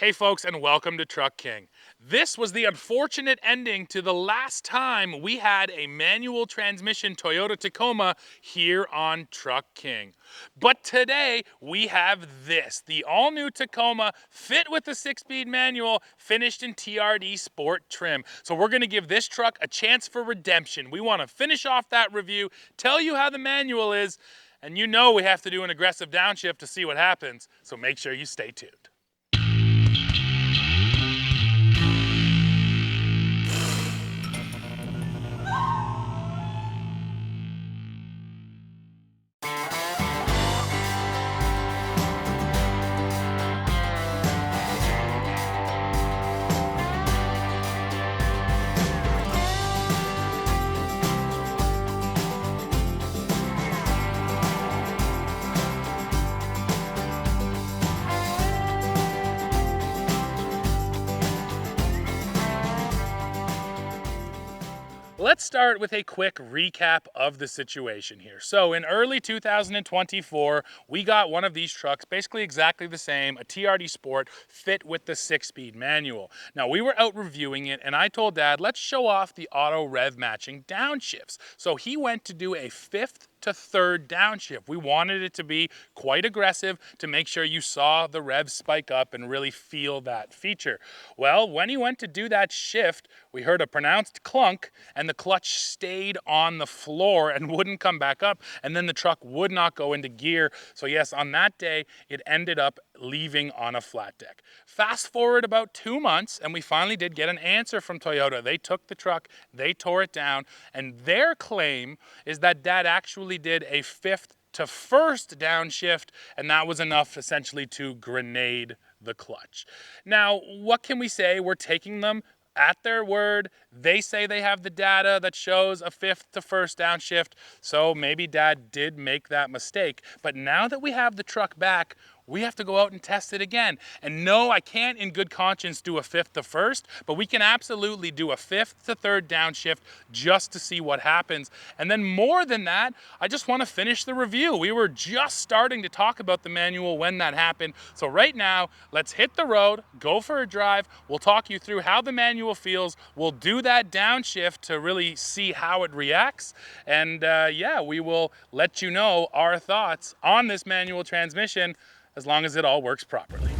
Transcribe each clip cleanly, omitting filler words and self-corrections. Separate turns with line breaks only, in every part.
Hey folks, and welcome to Truck King. This was the unfortunate ending to the last time we had a manual transmission Toyota Tacoma here on Truck King. But today we have this, the all-new Tacoma fit with the 6-speed manual, finished in TRD Sport trim. So we're going to give this truck a chance for redemption. We want to finish off that review, tell you how the manual is, and you know we have to do an aggressive downshift to see what happens, so make sure you stay tuned. Let's start with a quick recap of the situation here. So in early 2024, we got one of these trucks, basically exactly the same, a TRD Sport fit with the 6-speed manual. Now we were out reviewing it and I told Dad, let's show off the auto rev matching downshifts. So he went to do a 5th to 3rd downshift. We wanted it to be quite aggressive to make sure you saw the revs spike up and really feel that feature. Well, when he went to do that shift, we heard a pronounced clunk and the clutch stayed on the floor and wouldn't come back up, and then the truck would not go into gear. So yes, on that day, it ended up leaving on a flat deck. Fast forward about 2 months, and we finally did get an answer from Toyota. They took the truck, they tore it down, and their claim is that Dad actually did a 5th to 1st downshift, and that was enough essentially to grenade the clutch. Now, what can we say? We're taking them at their word. They say they have the data that shows a 5th to 1st downshift, so maybe Dad did make that mistake. But now that we have the truck back, we have to go out and test it again. And no, I can't in good conscience do a 5th to 1st, but we can absolutely do a 5th to 3rd downshift just to see what happens. And then more than that, I just want to finish the review. We were just starting to talk about the manual when that happened. So right now, let's hit the road, go for a drive. We'll talk you through how the manual feels. We'll do that downshift to really see how it reacts. And yeah, we will let you know our thoughts on this manual transmission, as long as it all works properly.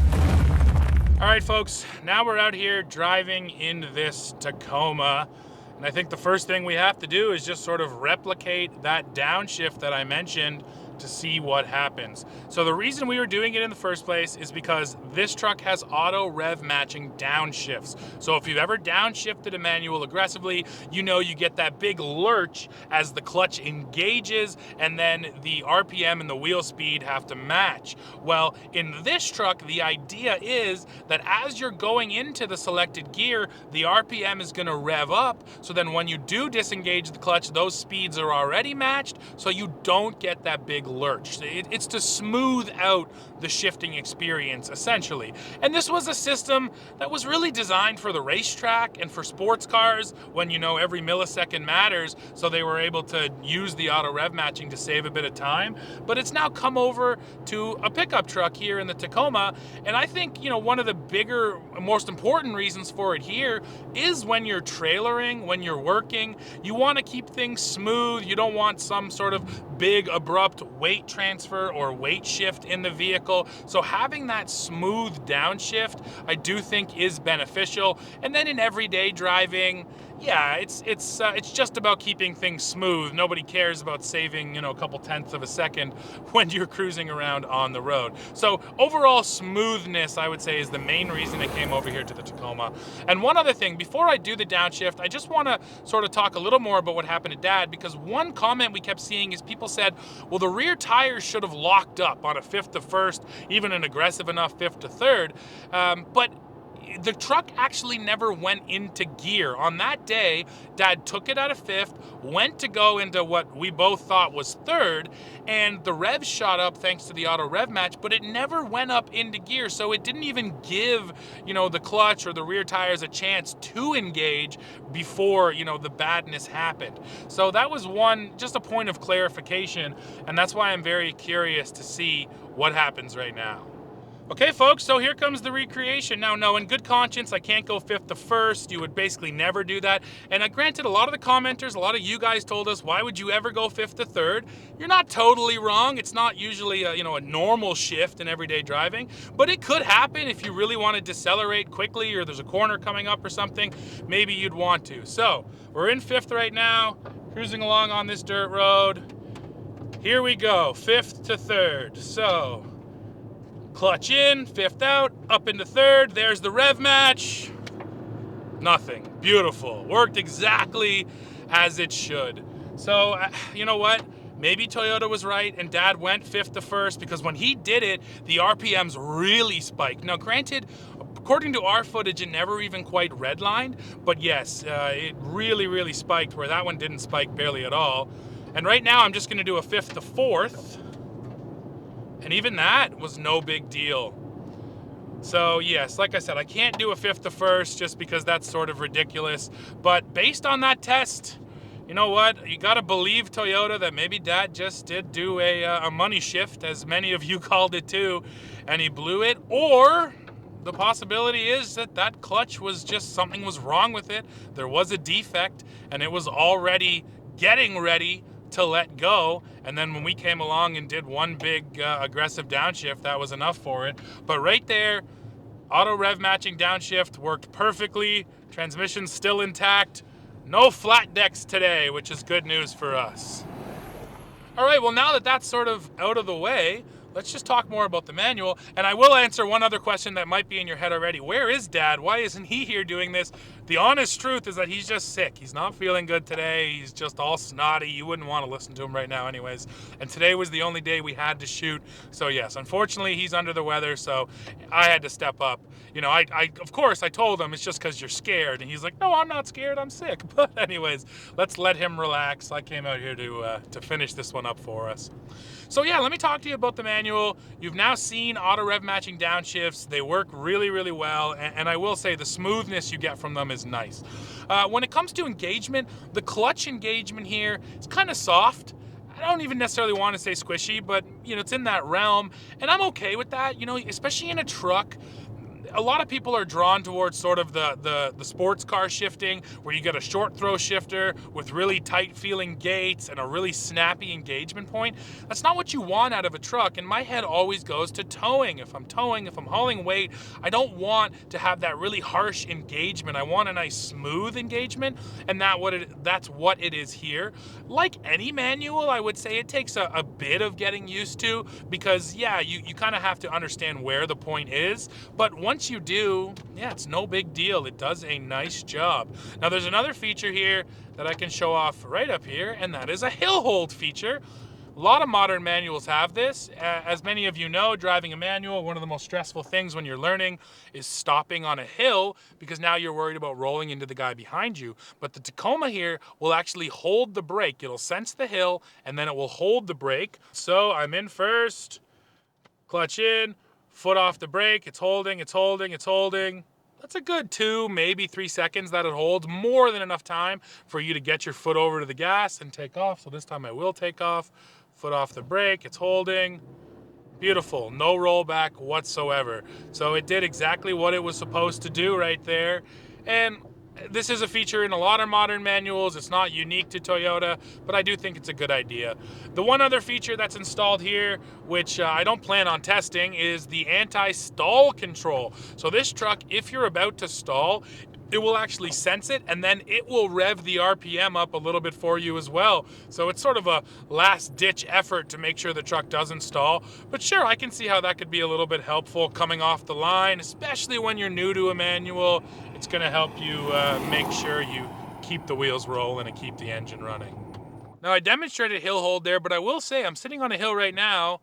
All right, folks, now we're out here driving in this Tacoma. And I think the first thing we have to do is just sort of replicate that downshift that I mentioned to see what happens. So the reason we were doing it in the first place is because this truck has auto rev matching downshifts. So if you've ever downshifted a manual aggressively, you know you get that big lurch as the clutch engages and then the RPM and the wheel speed have to match. Well, in this truck, the idea is that as you're going into the selected gear, the RPM is going to rev up. So then when you do disengage the clutch, those speeds are already matched, so you don't get that big lurch. It's to smooth out the shifting experience, essentially. And this was a system that was really designed for the racetrack and for sports cars when, you know, every millisecond matters, so they were able to use the auto rev matching to save a bit of time. But it's now come over to a pickup truck here in the Tacoma, and I think, you know, one of the bigger, most important reasons for it here is when you're trailering, when you're working, you want to keep things smooth. You don't want some sort of big abrupt weight transfer or weight shift in the vehicle. So having that smooth downshift, I do think is beneficial. And then in everyday driving, yeah, it's just about keeping things smooth. Nobody cares about saving, you know, a couple tenths of a second when you're cruising around on the road. So overall smoothness, I would say, is the main reason I came over here to the Tacoma. And one other thing, before I do the downshift, I just want to sort of talk a little more about what happened to Dad, because one comment we kept seeing is people said, well, the rear tires should have locked up on a 5th to 1st, even an aggressive enough 5th to 3rd. But the truck actually never went into gear. On that day, Dad took it out of 5th, went to go into what we both thought was 3rd, and the revs shot up thanks to the auto rev match, but it never went up into gear. So it didn't even give, you know, the clutch or the rear tires a chance to engage before, you know, the badness happened. So that was just a point of clarification, and that's why I'm very curious to see what happens right now. Okay, folks, so here comes the recreation. Now, no, in good conscience, I can't go 5th to 1st. You would basically never do that. And granted, a lot of the commenters, a lot of you guys told us, why would you ever go 5th to 3rd? You're not totally wrong. It's not usually a normal shift in everyday driving, but it could happen if you really want to decelerate quickly or there's a corner coming up or something. Maybe you'd want to. So we're in 5th right now, cruising along on this dirt road. Here we go, 5th to 3rd. So clutch in, 5th out, up into 3rd. There's the rev match. Nothing. Beautiful. Worked exactly as it should. So, you know what? Maybe Toyota was right and Dad went 5th to 1st, because when he did it, the RPMs really spiked. Now, granted, according to our footage, it never even quite redlined, but yes, it really, really spiked, where that one didn't spike barely at all. And right now, I'm just going to do a 5th to 4th. And even that was no big deal. So yes, like I said, I can't do a 5th to 1st just because that's sort of ridiculous. But based on that test, you know what? You got to believe Toyota that maybe Dad just did do a money shift, as many of you called it too, and he blew it. Or the possibility is that that clutch was just, something was wrong with it. There was a defect and it was already getting ready to let go, and then when we came along and did one big aggressive downshift, that was enough for it. But right there, auto rev matching downshift worked perfectly. Transmission's still intact. No flat decks today, which is good news for us. All right, well, now that that's sort of out of the way, let's just talk more about the manual. And I will answer one other question that might be in your head already. Where is Dad? Why isn't he here doing this? The honest truth is that he's just sick. He's not feeling good today. He's just all snotty. You wouldn't want to listen to him right now anyways. And today was the only day we had to shoot. So yes, unfortunately, he's under the weather, so I had to step up. You know, I of course, I told him it's just because you're scared. And he's like, no, I'm not scared. I'm sick. But anyways, let's let him relax. I came out here to finish this one up for us. So yeah, let me talk to you about the manual. You've now seen auto rev matching downshifts. They work really, really well, and I will say the smoothness you get from them is nice. When it comes to engagement, the clutch engagement here is kind of soft. I don't even necessarily want to say squishy, but you know, it's in that realm, and I'm okay with that. You know, especially in a truck. A lot of people are drawn towards sort of the sports car shifting, where you get a short throw shifter with really tight feeling gates and a really snappy engagement point. That's not what you want out of a truck, and my head always goes to towing. If I'm hauling weight, I don't want to have that really harsh engagement. I want a nice smooth engagement, and that's what it is here. Like any manual, I would say it takes a bit of getting used to, because yeah, you kind of have to understand where the point is, but once you do, yeah, it's no big deal. It does a nice job. Now there's another feature here that I can show off right up here, and that is a hill hold feature. A lot of modern manuals have this. As many of you know, driving a manual, one of the most stressful things when you're learning is stopping on a hill, because now you're worried about rolling into the guy behind you. But the Tacoma here will actually hold the brake. It'll sense the hill, and then it will hold the brake. So I'm in first, clutch in, foot off the brake, it's holding, it's holding, it's holding. That's a good 2, maybe 3 seconds that it holds, more than enough time for you to get your foot over to the gas and take off. So this time I will take off, foot off the brake, it's holding. Beautiful, no rollback whatsoever. So it did exactly what it was supposed to do right there. And this is a feature in a lot of modern manuals. It's not unique to Toyota, but I do think it's a good idea. The one other feature that's installed here, which I don't plan on testing, is the anti-stall control. So this truck, if you're about to stall, it will actually sense it, and then it will rev the RPM up a little bit for you as well. So it's sort of a last-ditch effort to make sure the truck doesn't stall. But sure, I can see how that could be a little bit helpful coming off the line, especially when you're new to a manual. It's going to help you make sure you keep the wheels rolling and keep the engine running. Now, I demonstrated hill hold there, but I will say I'm sitting on a hill right now,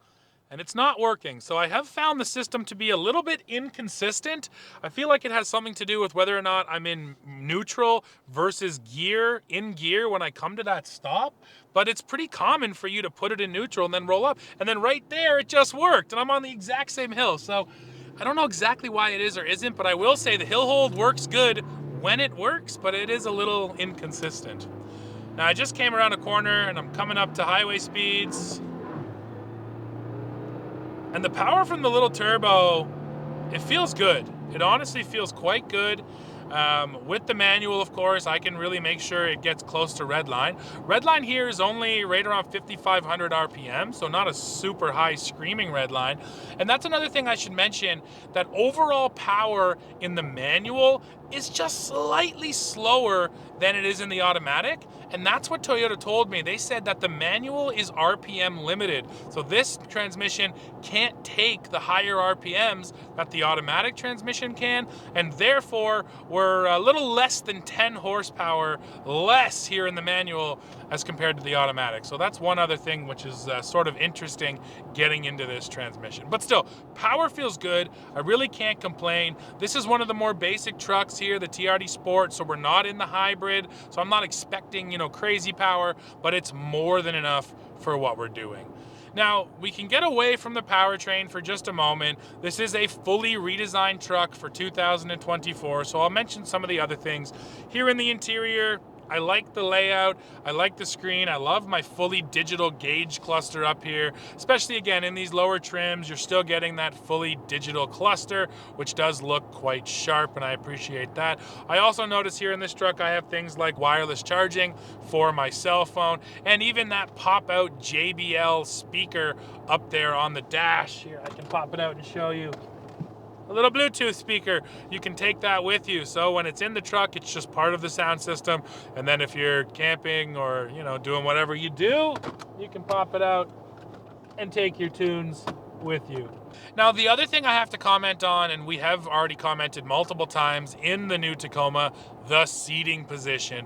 and it's not working. So I have found the system to be a little bit inconsistent. I feel like it has something to do with whether or not I'm in neutral versus gear, in gear when I come to that stop. But it's pretty common for you to put it in neutral and then roll up. And then right there, it just worked. And I'm on the exact same hill. So I don't know exactly why it is or isn't, but I will say the hill hold works good when it works, but it is a little inconsistent. Now I just came around a corner and I'm coming up to highway speeds. And the power from the little turbo, it feels good. It honestly feels quite good. With the manual, of course, I can really make sure it gets close to redline. Redline here is only right around 5,500 RPM, so not a super high screaming redline. And that's another thing I should mention, that overall power in the manual is just slightly slower than it is in the automatic. And that's what Toyota told me. They said that the manual is RPM limited. So this transmission can't take the higher RPMs that the automatic transmission can, and therefore we're a little less than 10 horsepower less here in the manual as compared to the automatic. So that's one other thing which is sort of interesting getting into this transmission. But still, power feels good. I really can't complain. This is one of the more basic trucks here, the TRD Sport, so we're not in the hybrid, so I'm not expecting, crazy power, but it's more than enough for what we're doing. Now, we can get away from the powertrain for just a moment. This is a fully redesigned truck for 2024, so I'll mention some of the other things. Here in the interior, I like the layout, I like the screen, I love my fully digital gauge cluster up here, especially again in these lower trims, you're still getting that fully digital cluster, which does look quite sharp, and I appreciate that. I also notice here in this truck I have things like wireless charging for my cell phone, and even that pop-out JBL speaker up there on the dash. Here, I can pop it out and show you. A little Bluetooth speaker, you can take that with you. So when it's in the truck, it's just part of the sound system. And then if you're camping or, doing whatever you do, you can pop it out and take your tunes with you. Now, the other thing I have to comment on, and we have already commented multiple times in the new Tacoma, the seating position.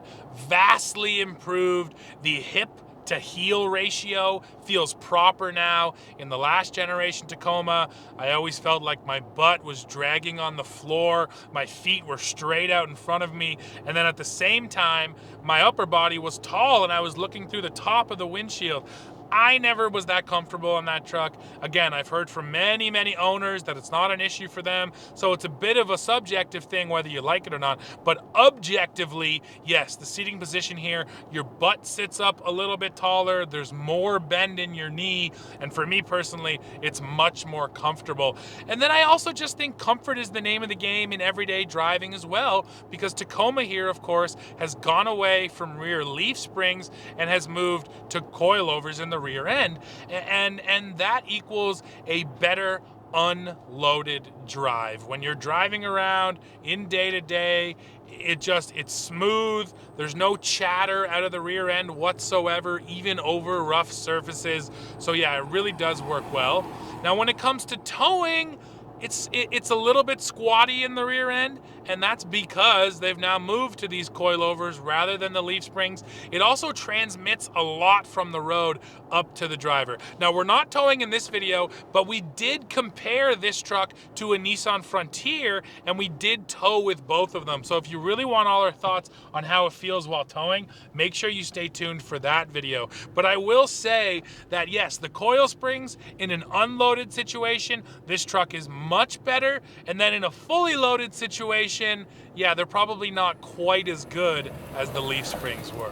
Vastly improved. The hip to heel ratio feels proper now. In the last generation Tacoma, I always felt like my butt was dragging on the floor, my feet were straight out in front of me, and then at the same time, my upper body was tall and I was looking through the top of the windshield. I never was that comfortable in that truck. Again, I've heard from many, many owners that it's not an issue for them. So it's a bit of a subjective thing whether you like it or not. But objectively, yes, the seating position here, your butt sits up a little bit taller. There's more bend in your knee. And for me personally, it's much more comfortable. And then I also just think comfort is the name of the game in everyday driving as well, because Tacoma here, of course, has gone away from rear leaf springs and has moved to coilovers in the rear end, and that equals a better unloaded drive. When you're driving around in day-to-day, it's smooth. There's no chatter out of the rear end whatsoever, even over rough surfaces. So yeah, it really does work well. Now when it comes to towing, it's a little bit squatty in the rear end, and that's because they've now moved to these coilovers rather than the leaf springs. It also transmits a lot from the road up to the driver. Now, we're not towing in this video, but we did compare this truck to a Nissan Frontier, and we did tow with both of them. So if you really want all our thoughts on how it feels while towing, make sure you stay tuned for that video. But I will say that yes, the coil springs in an unloaded situation, this truck is much better, and then in a fully loaded situation, yeah, they're probably not quite as good as the leaf springs were.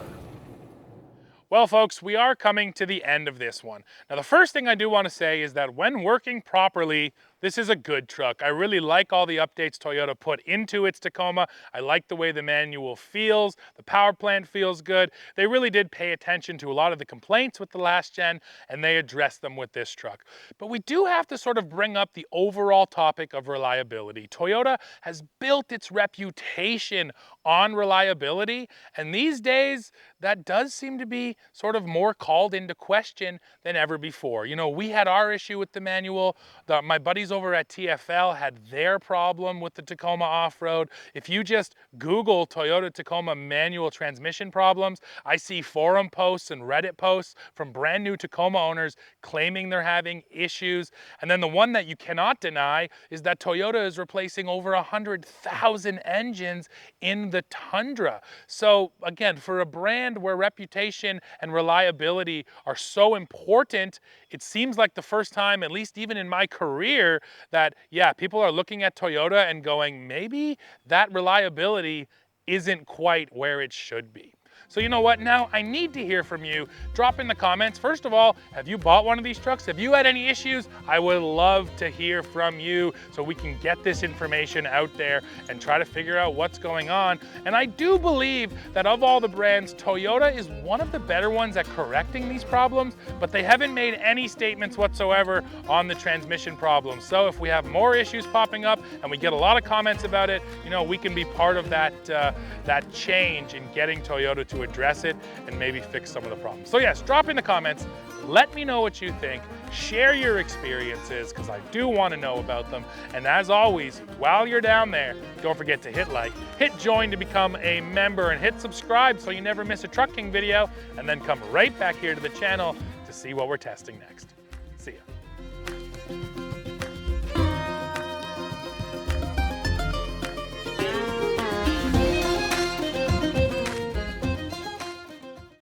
Well, folks, we are coming to the end of this one. Now, the first thing I do want to say is that when working properly, this is a good truck. I really like all the updates Toyota put into its Tacoma. I like the way the manual feels. The power plant feels good. They really did pay attention to a lot of the complaints with the last gen, and they addressed them with this truck. But we do have to sort of bring up the overall topic of reliability. Toyota has built its reputation on reliability, and these days, that does seem to be sort of more called into question than ever before. We had our issue with the manual. My buddies over at TFL had their problem with the Tacoma off-road. If you just Google Toyota Tacoma manual transmission problems, I see forum posts and Reddit posts from brand new Tacoma owners claiming they're having issues. And then the one that you cannot deny is that Toyota is replacing over 100,000 engines in the Tundra. So again, for a brand where reputation and reliability are so important, it seems like the first time, at least even in my career, that yeah, people are looking at Toyota and going, maybe that reliability isn't quite where it should be. So you know what? Now I need to hear from you. Drop in the comments. First of all, have you bought one of these trucks? Have you had any issues? I would love to hear from you so we can get this information out there and try to figure out what's going on. And I do believe that of all the brands, Toyota is one of the better ones at correcting these problems, but they haven't made any statements whatsoever on the transmission problems. So if we have more issues popping up and we get a lot of comments about it, you know, we can be part of that change in getting Toyota to address it and maybe fix some of the problems. So yes, drop in the comments, let me know what you think, share your experiences, because I do want to know about them. And as always, while you're down there, don't forget to hit like, hit join to become a member, and hit subscribe so you never miss a trucking video, and then come right back here to the channel to see what we're testing next. See ya.